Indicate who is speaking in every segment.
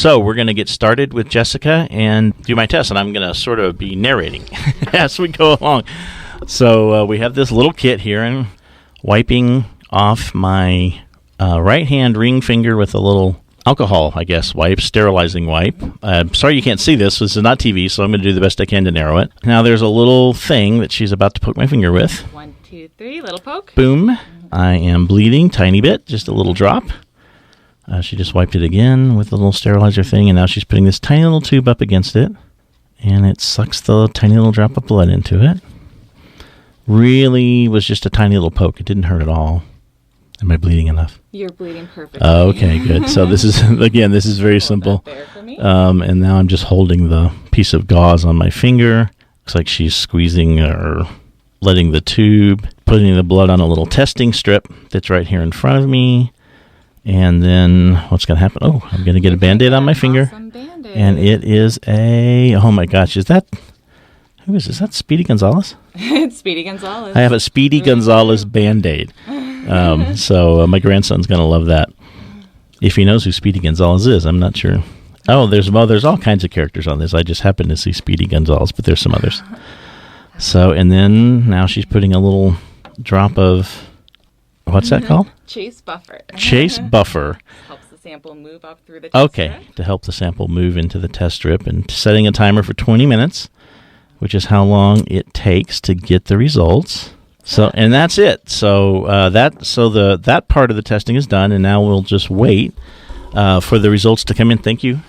Speaker 1: So we're going to get started with Jessica and do my test, and I'm going to sort of be narrating as we go along. So we have this little kit here, and wiping off my right hand ring finger with a little alcohol, I guess, wipe, sterilizing wipe. Sorry you can't see this. This is not TV, so I'm going to do the best I can to narrow it. Now there's a little thing that she's about to poke my finger with.
Speaker 2: 1, 2, 3, little poke.
Speaker 1: Boom. I am bleeding, tiny bit, just a little drop. She just wiped it again with a little sterilizer thing, and now she's putting this tiny little tube up against it, and it sucks the tiny little drop of blood into it. Really was just a tiny little poke. It didn't hurt at all. Am I bleeding enough?
Speaker 2: You're bleeding perfectly.
Speaker 1: Okay, good. So this is, again, this is very simple. And now I'm just holding the piece of gauze on my finger. Looks like she's squeezing or letting the tube, putting the blood on a little testing strip that's right here in front of me. And then what's going to happen? Oh, I'm going to get a Band-Aid on my finger.
Speaker 2: Awesome Band-Aid.
Speaker 1: And it is oh my gosh, is that Speedy Gonzalez?
Speaker 2: It's Speedy Gonzalez.
Speaker 1: I have a Speedy Gonzalez Band-Aid. So my grandson's going to love that. If he knows who Speedy Gonzalez is, I'm not sure. Oh, there's all kinds of characters on this. I just happened to see Speedy Gonzalez, but there's some others. So, and then now she's putting a little drop of, what's that called?
Speaker 2: Chase buffer.
Speaker 1: Chase buffer.
Speaker 2: Helps the sample move up through the test strip.
Speaker 1: To help the sample move into the test strip, and setting a timer for 20 minutes, which is how long it takes to get the results. So, and that's it. So that part of the testing is done, and now we'll just wait for the results to come in. Thank you,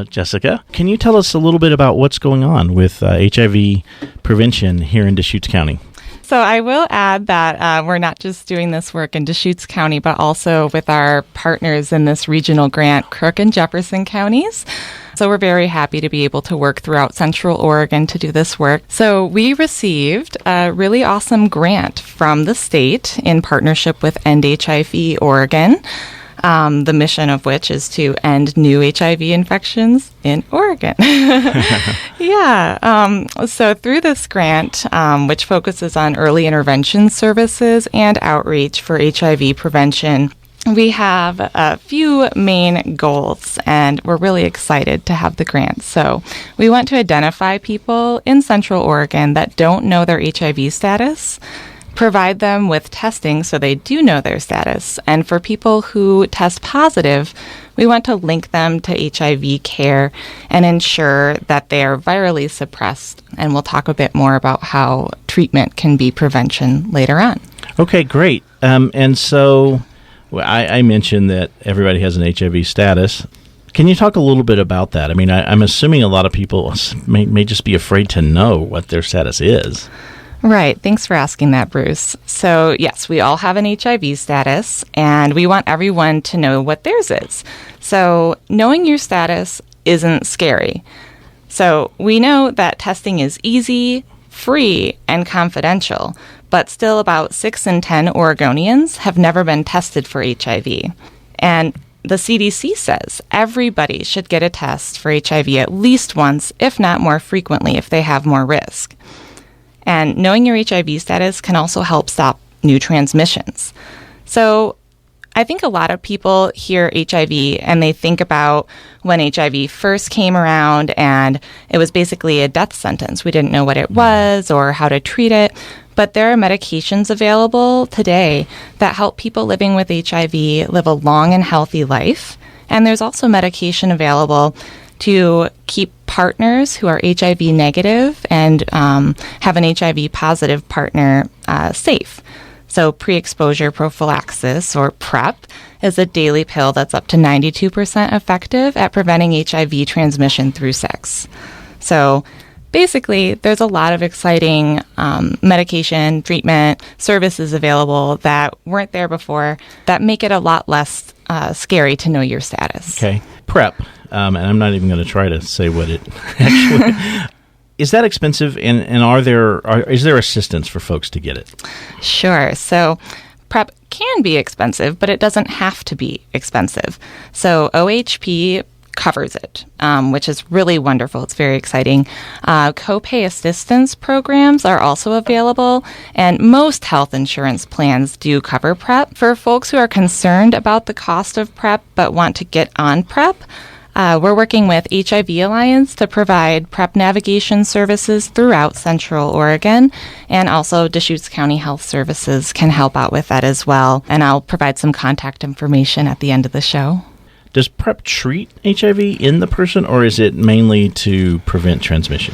Speaker 1: Jessica. Can you tell us a little bit about what's going on with HIV prevention here in Deschutes County?
Speaker 2: So I will add that we're not just doing this work in Deschutes County, but also with our partners in this regional grant, Crook and Jefferson counties. So we're very happy to be able to work throughout Central Oregon to do this work. So we received a really awesome grant from the state in partnership with End HIV Oregon, the mission of which is to end new HIV infections in Oregon. Yeah. So through this grant, which focuses on early intervention services and outreach for HIV prevention, we have a few main goals, and we're really excited to have the grant. So we want to identify people in Central Oregon that don't know their HIV status, provide them with testing so they do know their status. And for people who test positive, we want to link them to HIV care and ensure that they are virally suppressed. And we'll talk a bit more about how treatment can be prevention later on.
Speaker 1: Okay, great. And so I mentioned that everybody has an HIV status. Can you talk a little bit about that? I mean, I'm assuming a lot of people may just be afraid to know what their status is.
Speaker 2: Right. Thanks for asking that, Bruce. So, yes, we all have an HIV status, and we want everyone to know what theirs is. So, knowing your status isn't scary. So, we know that testing is easy, free, and confidential, but still about 6 in 10 Oregonians have never been tested for HIV. And the CDC says everybody should get a test for HIV at least once, if not more frequently, if they have more risk. And knowing your HIV status can also help stop new transmissions. So I think a lot of people hear HIV and they think about when HIV first came around and it was basically a death sentence. We didn't know what it was or how to treat it. But there are medications available today that help people living with HIV live a long and healthy life. And there's also medication available to keep partners who are HIV negative and have an HIV positive partner safe. So pre-exposure prophylaxis, or PrEP, is a daily pill that's up to 92% effective at preventing HIV transmission through sex. So basically, there's a lot of exciting medication, treatment, services available that weren't there before that make it a lot less scary to know your status.
Speaker 1: Okay. PrEP, and I'm not even going to try to say what it actually is. That expensive, and is there assistance for folks to get it?
Speaker 2: Sure. So PrEP can be expensive, but it doesn't have to be expensive. So OHP covers it, which is really wonderful. It's very exciting. Copay assistance programs are also available, and most health insurance plans do cover PrEP. For folks who are concerned about the cost of PrEP but want to get on PrEP, We're working with HIV Alliance to provide PrEP navigation services throughout Central Oregon, and also Deschutes County Health Services can help out with that as well. And I'll provide some contact information at the end of the show.
Speaker 1: Does PrEP treat HIV in the person, or is it mainly to prevent transmission?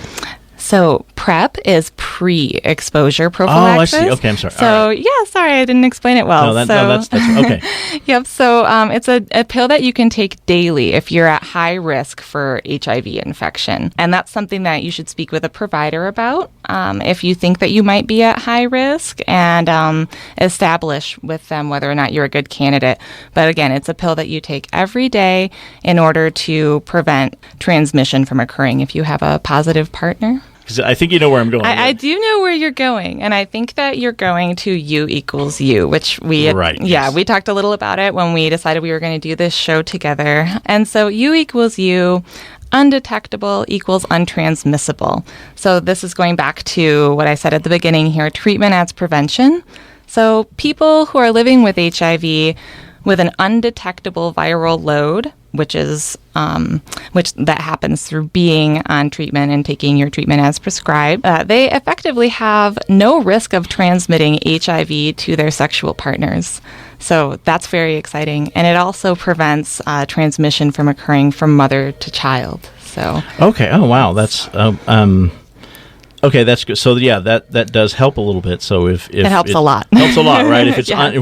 Speaker 2: So PrEP is pre-exposure prophylaxis.
Speaker 1: Oh, I see. Okay, I'm sorry.
Speaker 2: So, sorry, I didn't explain it well.
Speaker 1: No, that's okay.
Speaker 2: Yep. So it's a pill that you can take daily if you're at high risk for HIV infection. And that's something that you should speak with a provider about if you think that you might be at high risk, and establish with them whether or not you're a good candidate. But again, it's a pill that you take every day in order to prevent transmission from occurring if you have a positive partner.
Speaker 1: I think you know where I'm going.
Speaker 2: I do know where you're going, and I think that you're going to U equals U, which we we talked a little about it when we decided we were going to do this show together. And so U equals U, undetectable equals untransmissible. So this is going back to what I said at the beginning here, treatment as prevention. So people who are living with HIV with an undetectable viral load, which that happens through being on treatment and taking your treatment as prescribed, they effectively have no risk of transmitting HIV to their sexual partners. So that's very exciting, and it also prevents transmission from occurring from mother to child. So
Speaker 1: okay, oh wow, that's okay, that's good. So that does help a little bit. So if
Speaker 2: it helps a lot,
Speaker 1: helps a lot, right? If it's
Speaker 2: yes.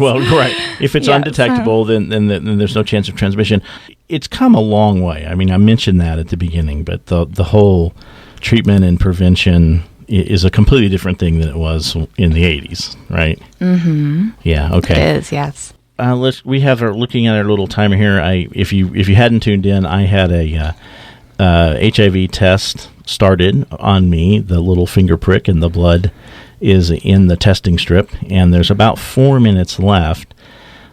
Speaker 1: If it's undetectable, then there's no chance of transmission. It's come a long way. I mean, I mentioned that at the beginning, but the whole treatment and prevention is a completely different thing than it was in the 80s, right?
Speaker 2: Mm-hmm.
Speaker 1: Yeah. Okay.
Speaker 2: It is. Yes.
Speaker 1: We have looking at our little timer here. If you hadn't tuned in, I had a HIV test started on me. The little finger prick in the blood is in the testing strip, and there's about 4 minutes left.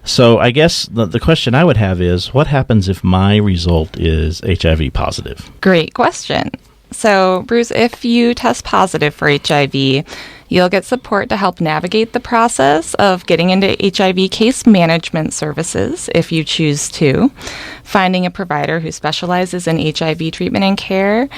Speaker 1: So I guess the question I would have is, what happens if my result is HIV positive?
Speaker 2: Great question. So, Bruce, if you test positive for HIV, you'll get support to help navigate the process of getting into HIV case management services if you choose to, finding a provider who specializes in HIV treatment and care,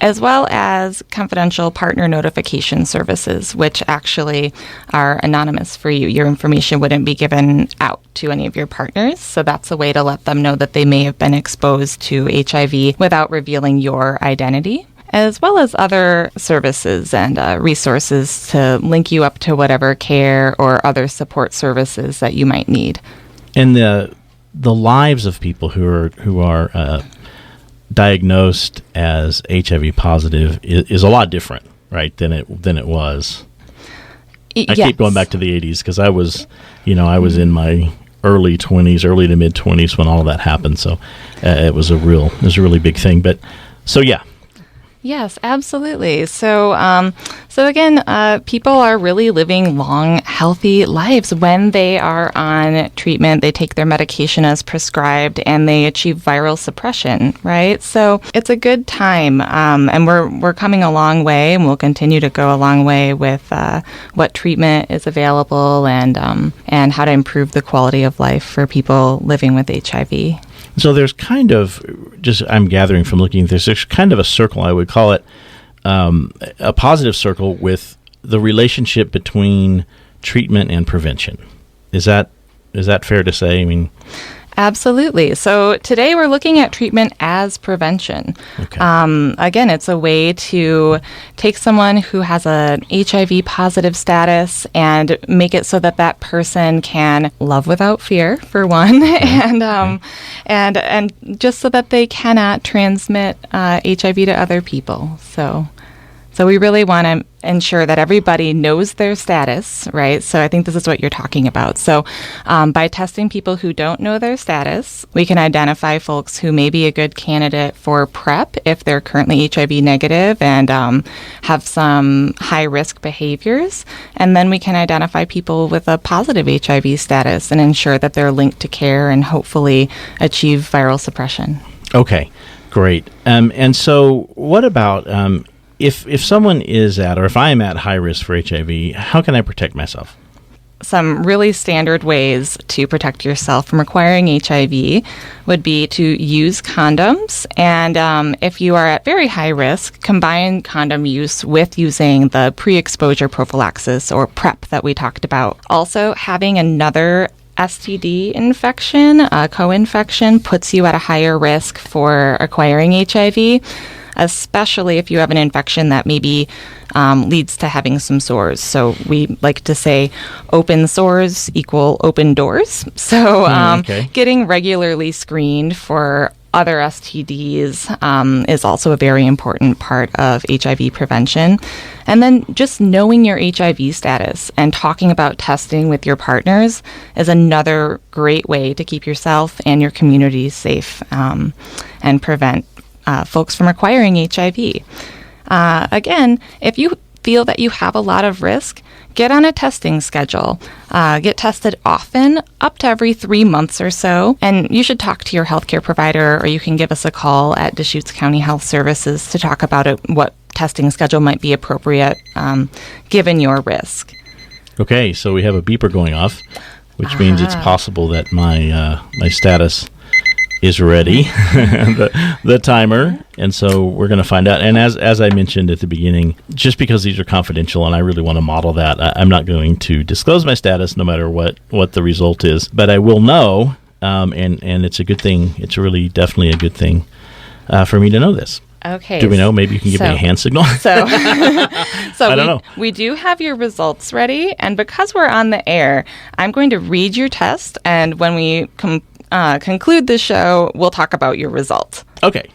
Speaker 2: as well as confidential partner notification services, which actually are anonymous for you. Your information wouldn't be given out to any of your partners, so that's a way to let them know that they may have been exposed to HIV without revealing your identity, as well as other services and resources to link you up to whatever care or other support services that you might need.
Speaker 1: And the lives of people who are diagnosed as HIV positive is a lot different, right, than it was. I keep going back to the 80s because I was in my early 20s, early to mid 20s when all of that happened. So it was a really big thing. But so yeah.
Speaker 2: Yes, absolutely. So again, people are really living long, healthy lives when they are on treatment. They take their medication as prescribed, and they achieve viral suppression, right? So it's a good time, and we're coming a long way, and we'll continue to go a long way with what treatment is available and how to improve the quality of life for people living with HIV.
Speaker 1: So there's kind of, I'm gathering from looking at this, there's kind of a circle, I would call it, a positive circle with the relationship between treatment and prevention. Is that fair to say? I mean,
Speaker 2: absolutely. So today we're looking at treatment as prevention.
Speaker 1: Okay.
Speaker 2: Again, it's a way to take someone who has an HIV positive status and make it so that person can love without fear, for one, okay. and just so that they cannot transmit HIV to other people. So we really want to ensure that everybody knows their status, right? So I think this is what you're talking about. So by testing people who don't know their status, we can identify folks who may be a good candidate for PrEP if they're currently HIV negative and have some high-risk behaviors. And then we can identify people with a positive HIV status and ensure that they're linked to care and hopefully achieve viral suppression.
Speaker 1: Okay, great. And so what about... If someone is at, or if I am at high risk for HIV, how can I protect myself?
Speaker 2: some really standard ways to protect yourself from acquiring HIV would be to use condoms. And if you are at very high risk, combine condom use with using the pre-exposure prophylaxis or PrEP that we talked about. Also, having another STD infection, co-infection, puts you at a higher risk for acquiring HIV, especially if you have an infection that maybe leads to having some sores. So we like to say open sores equal open doors. So getting regularly screened for other STDs is also a very important part of HIV prevention. And then just knowing your HIV status and talking about testing with your partners is another great way to keep yourself and your community safe and prevent folks from acquiring HIV. Again, if you feel that you have a lot of risk, get on a testing schedule. Get tested often, up to every 3 months or so. And you should talk to your healthcare provider, or you can give us a call at Deschutes County Health Services to talk about what testing schedule might be appropriate given your risk.
Speaker 1: Okay, so we have a beeper going off, which means it's possible that my status is ready, the timer, and so we're going to find out. And as I mentioned at the beginning, just because these are confidential and I really want to model that, I'm not going to disclose my status no matter what the result is, but I will know, and it's a good thing. It's really definitely a good thing for me to know this.
Speaker 2: Okay.
Speaker 1: Do we know? Maybe you can give me a hand signal.
Speaker 2: So
Speaker 1: I don't know.
Speaker 2: We do have your results ready, and because we're on the air, I'm going to read your test, and when we conclude the show, we'll talk about your results.
Speaker 1: Okay.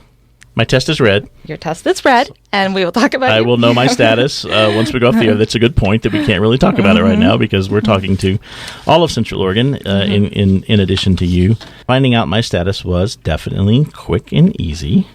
Speaker 1: My test is read.
Speaker 2: Your test is read, and we will talk about
Speaker 1: I will know my status once we go off the air. That's a good point that we can't really talk about it right now because we're talking to all of Central Oregon in addition to you. Finding out my status was definitely quick and easy.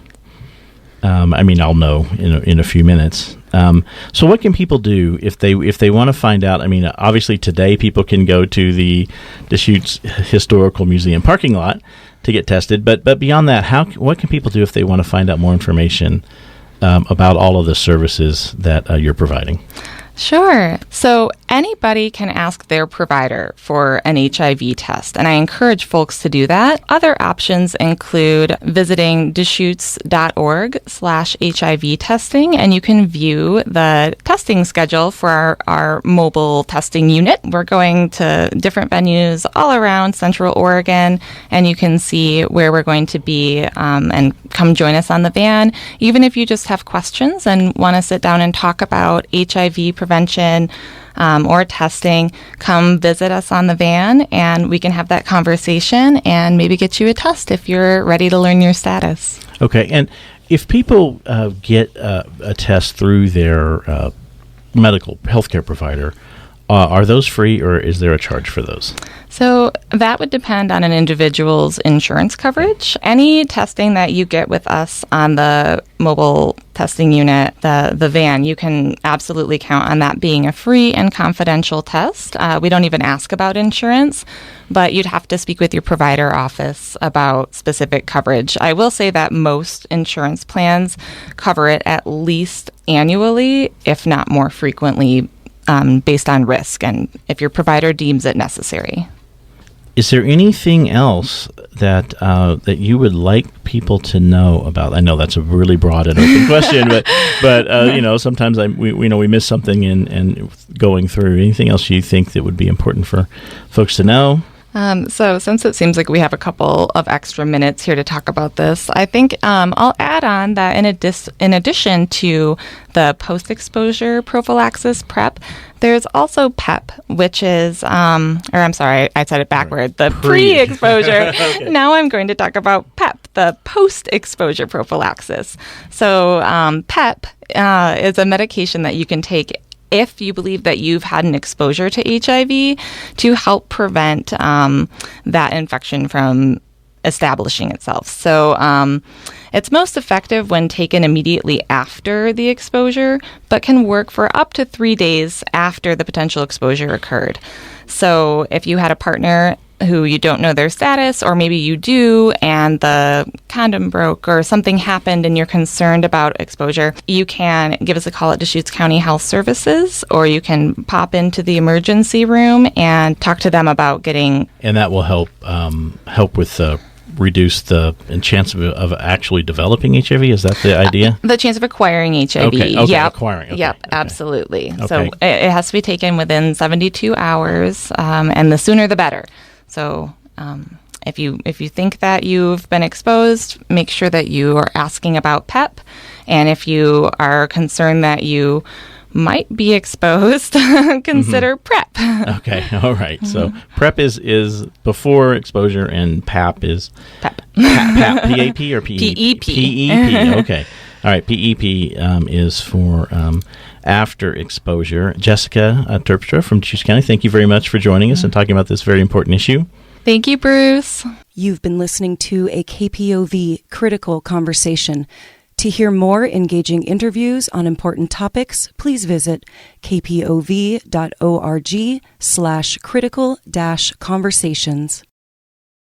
Speaker 1: I'll know in a few minutes. So what can people do if they want to find out? Obviously today people can go to the Deschutes Historical Museum parking lot to get tested. But beyond that, what can people do if they want to find out more information about all of the services that you're providing?
Speaker 2: Sure. So anybody can ask their provider for an HIV test, and I encourage folks to do that. Other options include visiting deschutes.org/HIV testing, and you can view the testing schedule for our mobile testing unit. We're going to different venues all around Central Oregon, and you can see where we're going to be and come join us on the van. Even if you just have questions and want to sit down and talk about HIV prevention or testing, come visit us on the van and we can have that conversation and maybe get you a test if you're ready to learn your status.
Speaker 1: Okay, and if people get a test through their medical healthcare provider, are those free or is there a charge for those?
Speaker 2: So that would depend on an individual's insurance coverage. Any testing that you get with us on the mobile testing unit, the van, you can absolutely count on that being a free and confidential test. We don't even ask about insurance, but you'd have to speak with your provider office about specific coverage. I will say that most insurance plans cover it at least annually, if not more frequently, based on risk and if your provider deems it necessary.
Speaker 1: Is there anything else that you would like people to know about? I know that's a really broad and open question, but sometimes we miss something in going through. Anything else you think that would be important for folks to know?
Speaker 2: So since it seems like we have a couple of extra minutes here to talk about this, I think I'll add on that in addition to the post-exposure prophylaxis PrEP, there's also PEP, which is, I said it backward, the pre-exposure. Okay. Now I'm going to talk about PEP, the post-exposure prophylaxis. So PEP is a medication that you can take if you believe that you've had an exposure to HIV to help prevent that infection from establishing itself. So it's most effective when taken immediately after the exposure, but can work for up to 3 days after the potential exposure occurred. So if you had a partner who you don't know their status, or maybe you do and the condom broke or something happened and you're concerned about exposure, you can give us a call at Deschutes County Health Services, or you can pop into the emergency room and talk to them about getting...
Speaker 1: And that will help with reduce the chance of actually developing HIV? Is that the idea?
Speaker 2: The chance of acquiring HIV.
Speaker 1: Okay,
Speaker 2: yep.
Speaker 1: Acquiring. Okay.
Speaker 2: Yep, absolutely.
Speaker 1: Okay.
Speaker 2: So it has to be taken within 72 hours, and the sooner the better. So if you think that you've been exposed, make sure that you are asking about PEP. And if you are concerned that you might be exposed, consider PrEP.
Speaker 1: Okay, all right. So PrEP is before exposure, and PAP is
Speaker 2: PEP.
Speaker 1: P-A-P or P-E-P?
Speaker 2: PEP.
Speaker 1: PEP, okay. All right, PEP is for after exposure. Jessica Terpstra from Deschutes County, thank you very much for joining us and talking about this very important issue.
Speaker 2: Thank you, Bruce.
Speaker 3: You've been listening to a KPOV Critical Conversation. To hear more engaging interviews on important topics, please visit kpov.org/critical-conversations.